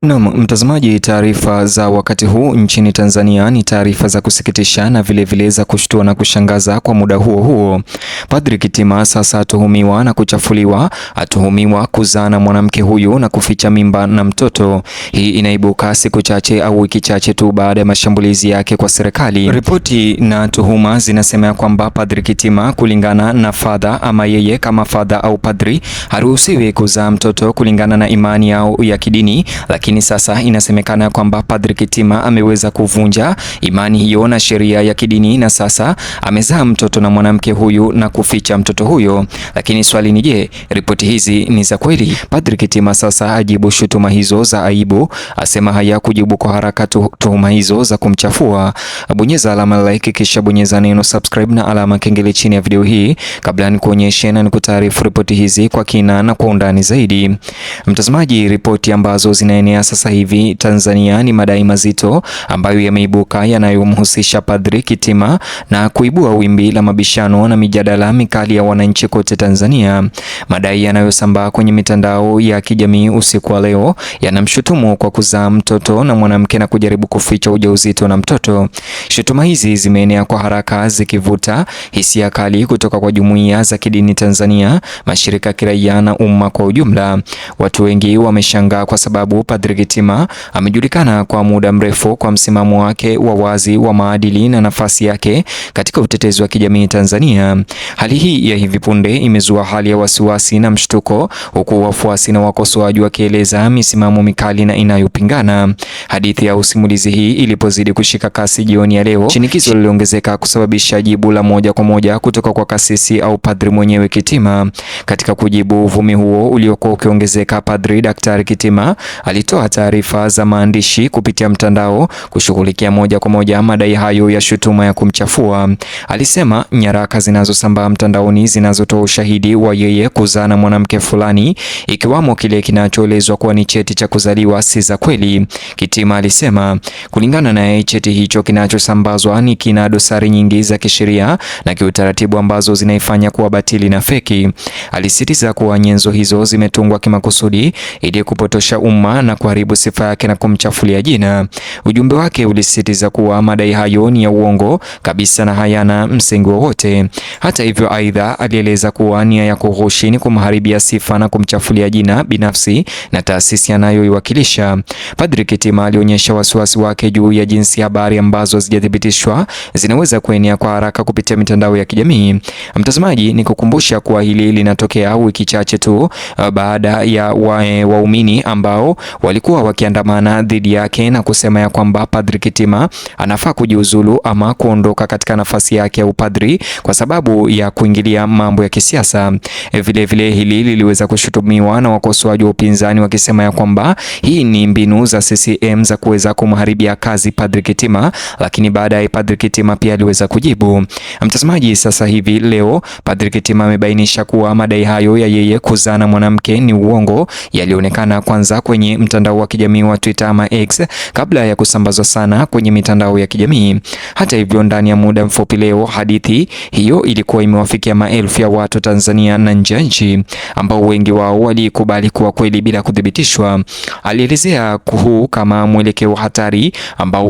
Naam, mtazamaji, taarifa za wakati huu nchini Tanzania ni taarifa za kusikitisha na vilevile za kushtua na kushangaza kwa muda huo huo. Padri Kitima sasa atuhumiwa na kuchafuliwa, atuhumiwa kuzaa na mwanamke huyu na kuficha mimba na mtoto. Hii inaibuka siku chache au wiki chache tu baada ya mashambulizi yake kwa serikali. Ripoti na tuhuma zinasema kwamba Padri Kitima, kulingana na fadha ama yeye kama fadha au padri, haruhusiwi kuzaa mtoto kulingana na imani yao ya kidini, lakini sasa inasemekana kwamba Padri Kitima ameweza kuvunja imani hiyo na sheria ya kidini na sasa amezaa mtoto na mwanamke huyu na kuficha mtoto huyo. Lakini swali ni je, ripoti hizi ni za kweli? Padri Kitima sasa ajibu shutuma hizo za aibu, asema haya kujibu kwa haraka tuhuma hizo za kumchafua. Bonyeza alama like kisha bonyeza neno subscribe na alama kengele chini ya video hii kabla nikuonyeshe na nikutaarifu ripoti hizi kwa kina na kwa undani zaidi. Mtazamaji, ripoti ambazo zinaenea sasa hivi Tanzania ni madai mazito ambayo yameibuka yanayomhusisha Padri Kitima na kuibua wimbi la mabishano na mijadala mikali ya wananchi kote Tanzania. Madai yanayosambaa kwenye mitandao ya kijamii usiku wa leo yanamshutumu kwa kuzaa mtoto na mwanamke na kujaribu kuficha ujauzito na mtoto. Shutuma hizi zimeenea kwa haraka zikivuta hisia kali kutoka kwa jumuiya za kidini Tanzania, mashirika ya kiraia na umma kwa ujumla. Watu wengi wameshangaa kwa sababu Padri Kitima amejulikana kwa muda mrefu kwa msimamo wake wa wazi wa maadili na nafasi yake katika utetezi wa kijamii Tanzania. Hali hii ya hivi punde imezua hali ya wasiwasi na mshtuko, huku wafuasi na wakosoaji wakieleza misimamo mikali na inayopingana. Hadithi ya usimulizi hii ilipozidi kushika kasi jioni ya leo, shinikizo liliongezeka kusababisha jibu la moja kwa moja kutoka kwa kasisi au padri mwenyewe Kitima. Katika kujibu uvumi huo uliokuwa ukiongezeka, Padri Daktari Kitima alitoa taarifa za maandishi kupitia mtandao kushughulikia moja kwa moja madai hayo ya shutuma ya kumchafua. Alisema nyaraka zinazosambaa mtandaoni zinazotoa ushahidi wa yeye kuzaa na mwanamke fulani, ikiwamo kile kinachoelezwa kuwa ni cheti cha kuzaliwa, si za kweli. Kitima alisema kulingana naye, cheti hicho kinachosambazwa ni kina dosari nyingi za kisheria na kiutaratibu ambazo zinaifanya kuwa batili na feki. Alisitiza kuwa nyenzo hizo zimetungwa kimakusudi ili kupotosha umma na kuharibu sifa yake na kumchafulia jina. Ujumbe wake ulisisitiza kuwa madai hayo ni ya uongo kabisa na hayana msingi wowote. Hata hivyo, aidha alieleza kuwa nia ya kughushi ni kumharibia sifa na kumchafulia jina binafsi na taasisi anayoiwakilisha. Padri Kitima alionyesha wasiwasi wake juu ya jinsi habari ambazo hazijathibitishwa zinaweza kuenea kwa haraka kupitia mitandao ya kijamii. Mtazamaji, ni kukumbusha kuwa hili linatokea wiki chache tu baada ya waumini ambao walikuwa wakiandamana dhidi yake na kusema ya kwamba Padri Kitima anafaa kujiuzulu ama kuondoka katika nafasi yake ya upadri kwa sababu ya kuingilia mambo ya kisiasa. Vile vile hili liliweza kushutumiwa na wakosoaji wa upinzani wakisema ya kwamba hii ni mbinu za CCM za kuweza kumharibia kazi Padri Kitima, lakini baadaye Padri Kitima pia aliweza kujibu. Mtazamaji, sasa hivi leo Padri Kitima amebainisha kuwa madai hayo ya yeye kuzaa na mwanamke ni uongo, yalionekana kwanza kwenye mtandao wa kijamii wa Twitter ama X kabla ya kusambazwa sana kwenye mitandao ya kijamii. Hata hivyo, ndani ya muda mfupi leo hadithi hiyo ilikuwa imewafikia maelfu ya watu Tanzania na nje ya nchi, ambao wengi wao walikubali kuwa kweli bila kuthibitishwa. Alielezea huu kama mwelekeo hatari ambao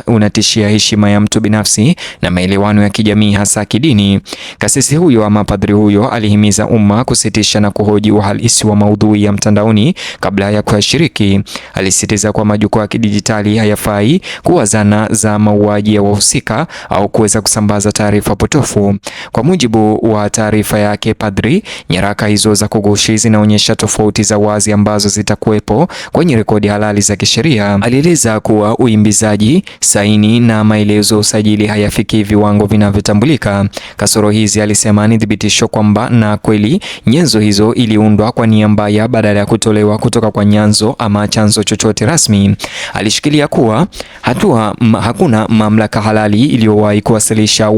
unatishia heshima ya mtu binafsi na maelewano ya kijamii, hasa kidini. Kasisi huyo ama padri huyo alihimiza umma kusitisha na kuhoji uhalisi wa maudhui ya mtandaoni kabla ya kuyashiriki. Alisisitiza kwa majukwaa ya kidijitali hayafai kuwa zana za mauaji ya wahusika au kuweza kusambaza taarifa potofu. Kwa mujibu wa taarifa yake padri, nyaraka hizo za kughushi zinaonyesha tofauti za wazi ambazo zitakuwepo kwenye rekodi halali za kisheria. Alieleza kuwa uimbizaji, saini na maelezo usajili hayafiki viwango vinavyotambulika. Kasoro hizi, alisema, ni thibitisho kwamba na kweli nyenzo hizo iliundwa kwa nia mbaya badala ya kutolewa kutoka kwa nyanzo ama chanzo chochote rasmi. Alishikilia kuwa hakuna mamlaka halali iliyowahi kuwasilisha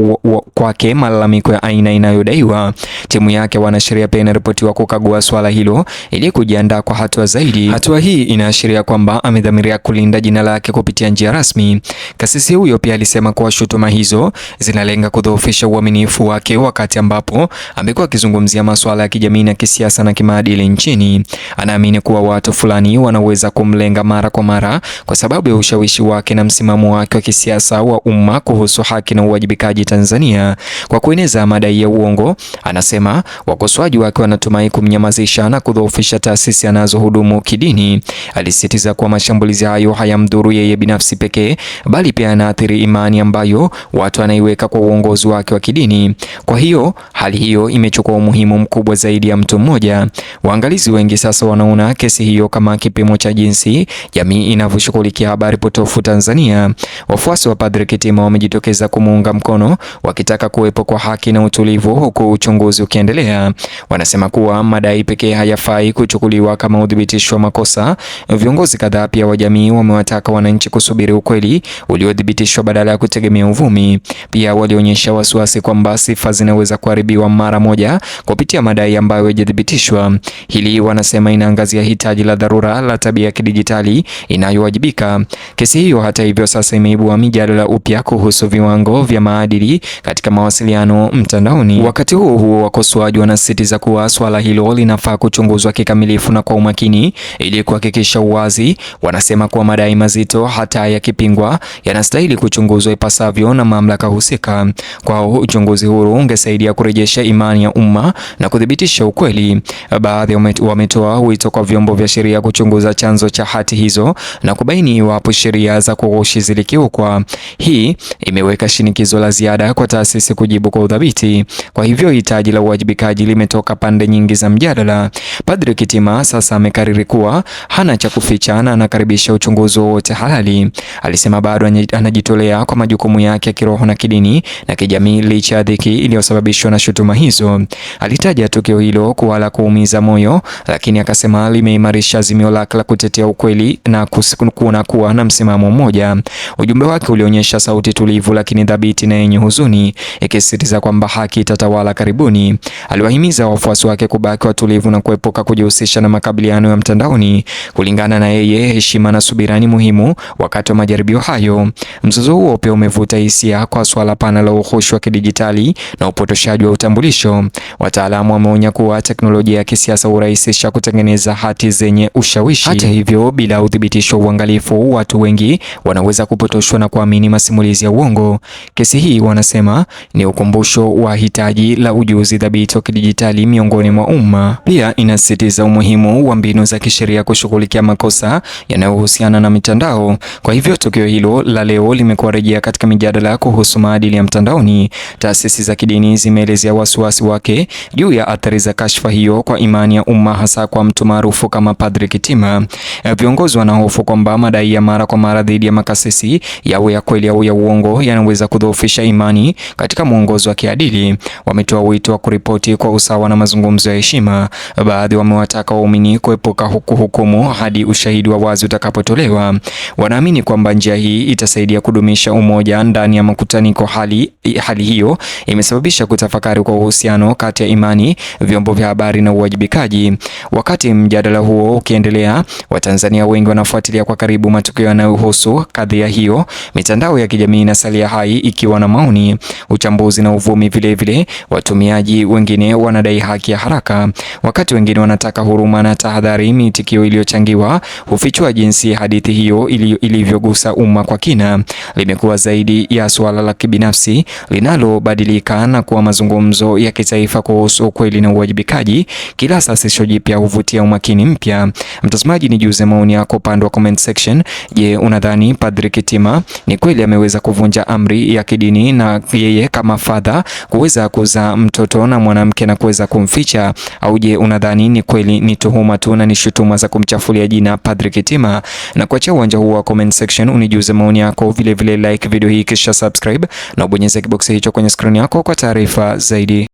kwake malalamiko ya aina inayodaiwa. Timu yake wanasheria pia inaripotiwa kukagua swala hilo ili kujiandaa kwa hatua zaidi. Hatua hii inaashiria kwamba amedhamiria kulinda jina lake kupitia njia rasmi. Kasisi huyo pia alisema kuwa shutuma hizo zinalenga kudhoofisha uaminifu wake wakati ambapo amekuwa akizungumzia masuala ya kijamii na kisiasa na kimaadili nchini. Anaamini kuwa watu fulani wanaweza kumlenga mara kwa mara kwa sababu ya ushawishi wake na msimamo wake wa kisiasa wa umma kuhusu haki na uwajibikaji Tanzania. Kwa kueneza madai ya uongo, anasema wakosoaji wake wanatumai kumnyamazisha na kudhoofisha taasisi anazohudumu kidini. Alisisitiza kuwa mashambulizi hayo hayamdhuru yeye binafsi pekee, bali pia yanaathiri imani ambayo watu wanaiweka kwa uongozi wake wa kidini. Kwa hiyo hali hiyo imechukua umuhimu mkubwa zaidi ya mtu mmoja. Waangalizi wengi sasa wanaona kesi hiyo kama kipimo cha jinsi jamii inavyoshughulikia habari potofu Tanzania. Wafuasi wa Padri Kitima wamejitokeza kumuunga mkono, wakitaka kuwepo kwa haki na utulivu huku uchunguzi ukiendelea. Wanasema kuwa madai pekee hayafai kuchukuliwa kama udhibitisho wa makosa. Viongozi kadhaa pia wa jamii wamewataka wananchi kusubiri ukweli uliothibitishwa badala ya kutegemea uvumi. Pia walionyesha wasiwasi kwamba sifa zinaweza kuharibiwa mara moja kupitia madai ambayo hayajathibitishwa. Hili wanasema inaangazia hitaji la dharura la tabia ya kidijitali inayowajibika. Kesi hiyo hata hivyo sasa imeibua mijadala upya kuhusu viwango vya maadili katika mawasiliano mtandaoni. Wakati huo huo, wakosoaji wanasisitiza kuwa swala hilo linafaa kuchunguzwa kikamilifu na kwa umakini ili kuhakikisha uwazi. Wanasema kuwa madai mazito hata yakipingwa yanastahili kuchunguzwa ipasavyo na mamlaka husika. Kwa uchunguzi huru ungesaidia kurejesha imani ya umma na kudhibitisha ukweli. Baadhi wametoa wito kwa vyombo vya sheria kuchunguza chanzo cha hati hizo na kubaini iwapo sheria za kughushi zilikiukwa. Hii imeweka shinikizo la ziada kwa taasisi kujibu kwa udhabiti. Kwa hivyo hitaji la uwajibikaji limetoka pande nyingi za mjadala. Padri Kitima sasa amekariri kuwa hana cha kuficha na anakaribisha uchunguzi wowote halali. Alisema bado anajitolea kwa majukumu yake ya kiroho na kidini na kijamii licha ya dhiki iliyosababishwa na shutuma hizo. Alitaja tukio hilo kuwa la kuumiza moyo, lakini akasema limeimarisha azimio lake la kutetea ukweli na kuwa na msimamo mmoja. Ujumbe wake ulionyesha sauti tulivu lakini thabiti na yenye huzuni, ikisisitiza kwamba haki itatawala karibuni. Aliwahimiza wafuasi wake kubaki watulivu na kuepuka kujihusisha na makabiliano ya mtandaoni. Kulingana na yeye, heshima na subira ni muhimu wakati wa majaribio hayo. Mzozo huo pia umevuta hisia kwa swala pana la uhushi wa kidijitali na upotoshaji wa utambulisho. Wataalamu wameonya kuwa teknolojia ya kisiasa hurahisisha kutengeneza hati zenye ushawishi. Hata hivyo, bila udhibitisho wa uangalifu, watu wengi wanaweza kupotoshwa na kuamini masimulizi ya uongo. Kesi hii, wanasema, ni ukumbusho wa hitaji la ujuzi thabiti wa kidijitali miongoni mwa umma. Pia inasisitiza umuhimu wa mbinu za kisheria kushughulikia makosa yanayohusiana na mitandao. Kwa hivyo tukio hilo la leo limekuwa rejea katika mijadala kuhusu maadili ya mtandaoni. Taasisi za kidini zimeelezea wasiwasi wake juu ya athari za kashfa hiyo kwa imani ya umma, hasa kwa mtu maarufu kama Padri Kitima. Viongozi wanahofu kwamba madai ya mara kwa mara dhidi ya makasisi, yawe ya kweli au ya uongo, yanaweza kudhoofisha imani katika mwongozo wa kiadili. Wametoa wito wa kuripoti kwa usawa na mazungumzo ya heshima. Baadhi wamewataka waumini kuepuka hukumu hadi ushahidi wa wazi utakapotolewa. Wanaamini kwamba njia hii itasaidia kudumisha umoja ndani ya makutaniko. Hali hiyo imesababisha kutafakari kwa uhusiano kati ya imani, vyombo vya habari na uwajibikaji. Wakati mjadala huo ukiendelea, Watanzania wengi wanafuatilia kwa karibu matukio yanayohusu kadhia hiyo. Mitandao ya kijamii inasalia hai ikiwa na maoni, uchambuzi na uvumi. Vilevile, watumiaji wengine wanadai haki ya haraka, wakati wengine wanataka huruma na tahadhari. Mitikio iliyochangiwa hufichua jinsi hadithi hiyo ilivyogusa umma kwa kina. Limekuwa zaidi ya suala la kibinafsi linalobadilika na kuwa mazungumzo ya kitaifa kuhusu ukweli na uwajibikaji. Kila sasisho jipya huvutia umakini mpya. Mtazamaji, nijuze maoni yako upande wa comment section. Je, unadhani Padri Kitima ni kweli ameweza kuvunja amri ya kidini na yeye kama father kuweza kuzaa mtoto na mwanamke na kuweza kumficha, au je unadhani ni kweli ni tuhuma tu na ni shutuma za kumchafulia jina Padri Kitima? Na kuachia uwanja huu wa comment section unijuze maoni yako. Vile like video hii kisha subscribe na ubonyeze kiboksi hicho kwenye screen yako kwa taarifa zaidi.